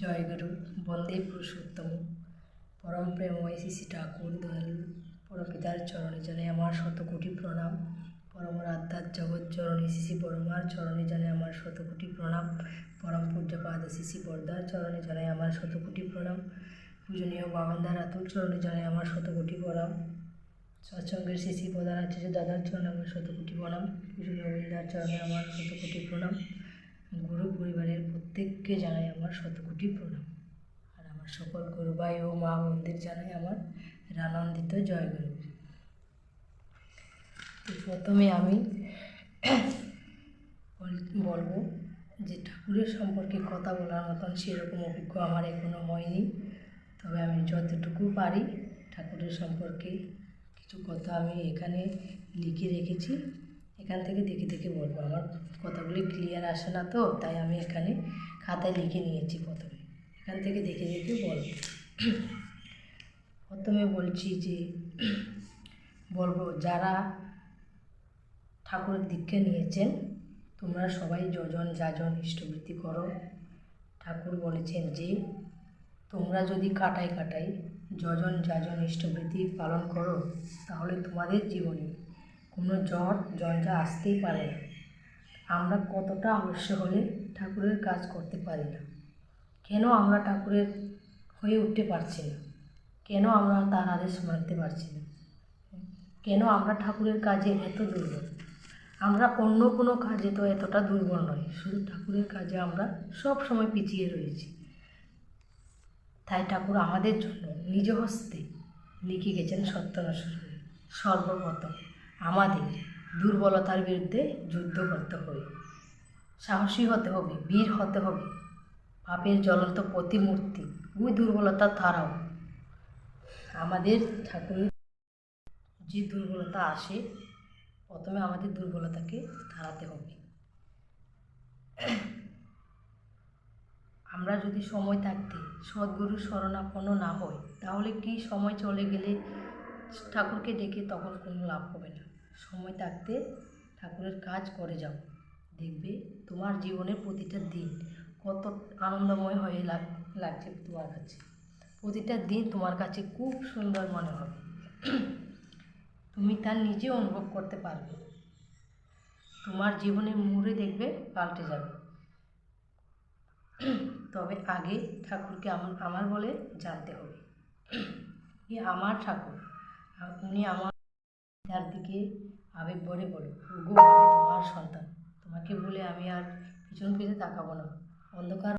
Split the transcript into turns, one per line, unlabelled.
জয়গুরু বন্দে পুরুষোত্তম পরম প্রেমময় শ্রী ঠাকুর দয়ালু পরপিতার চরণে জানে আমার শতকোটি প্রণাম। পরম রাধার জগৎ জননী শ্রী পরমার চরণে জানে আমার শতকোটি প্রণাম। পরম পূজ্যপাদ শ্রী বরদার চরণে জানে আমার শতকোটি প্রণাম। পূজনীয় বাবান্দার আতুল চরণে জানে আমার শতকোটি প্রণাম। সৎসঙ্গের শ্রী প্রধানাচার্য দাদার চরণে আমার শতকোটি প্রণাম। পূজনীয় বৃন্দার চরণে আমার শতকোটি প্রণাম। গুরু পরিবারের প্রত্যেককে জানাই আমার শতকোটি প্রণাম। আর আমার সকল গুরু ভাই ও মা বোনদের জানাই আমার রানন্দিত জয়গুরু। তো প্রথমে আমি বলবো যে ঠাকুরের সম্পর্কে কথা বলার মতন সেরকম অভিজ্ঞ আমার এখনও হয়নি, তবে আমি যতটুকু পারি ঠাকুরের সম্পর্কে কিছু কথা আমি এখানে লিখে রেখেছি। এখান থেকে দেখে দেখে বলবো, আমার কথাগুলি ক্লিয়ার আসে না তো, তাই আমি এখানে খাতায় লিখে নিয়েছি। প্রথমে এখান থেকে দেখে দেখে বলবো। প্রথমে বলছি যে বলবো যারা ঠাকুরের দীক্ষা নিয়েছেন তোমরা সবাই যজন যাজন ইষ্টবৃত্তি করো। ঠাকুর বলেছেন যে তোমরা যদি কাটায় কাটায় যজন যাজন ইষ্টবৃত্তি পালন করো তাহলে তোমাদের জীবনে কোনো জ্বর জঞ্জা আসতেই পারে না। আমরা কতটা আলস্য হলে ঠাকুরের কাজ করতে পারি না? কেন আমরা ঠাকুরের হয়ে উঠতে পারছি না? কেন আমরা তার আদেশ মানতে পারছি না? কেন আমরা ঠাকুরের কাজে এত দুর্বল? আমরা অন্য কোনো কাজে তো এতটা দুর্বল নয়, শুধু ঠাকুরের কাজে আমরা সব সময় পিছিয়ে রয়েছি। তাই ঠাকুর আমাদের জন্য নিজ হস্তে লিখে গেছেন সত্যনারায়ণ, সর্বপ্রথম আমাদের দুর্বলতার বিরুদ্ধে যুদ্ধ করতে হবে, সাহসী হতে হবে, বীর হতে হবে। পাপের জ্বলন্ত প্রতিমূর্তি ওই দুর্বলতা তারাও আমাদের ঠাকুরের যে দুর্বলতা আসে, প্রথমে আমাদের দুর্বলতাকে তাড়াতে হবে। আমরা যদি সময় থাকতে সদ্গুরুর শরণাপন্ন না হই তাহলে কি সময় চলে গেলে ঠাকুরকে ডেকে তখন কোনো লাভ হবে না। সময় থাকতে ঠাকুরের কাজ করে যাও, দেখবে তোমার জীবনের প্রতিটা দিন কত আনন্দময় হয়ে লাগছে তোমার কাছে। প্রতিটা দিন তোমার কাছে খুব সুন্দর মনে হবে, তুমি তার নিজে অনুভব করতে পারবে। তোমার জীবনের মোড়ে দেখবে পাল্টে যাবে। তবে আগে ঠাকুরকে আমার বলে জানতে হবে। আমার ঠাকুর, উনি আমার তার দিকে আবেগ ভরে বলো, ওগো আমি তোমার সন্তান, তোমাকে বলে আমি আর পিছন ফিরে তাকাবো না। অন্ধকার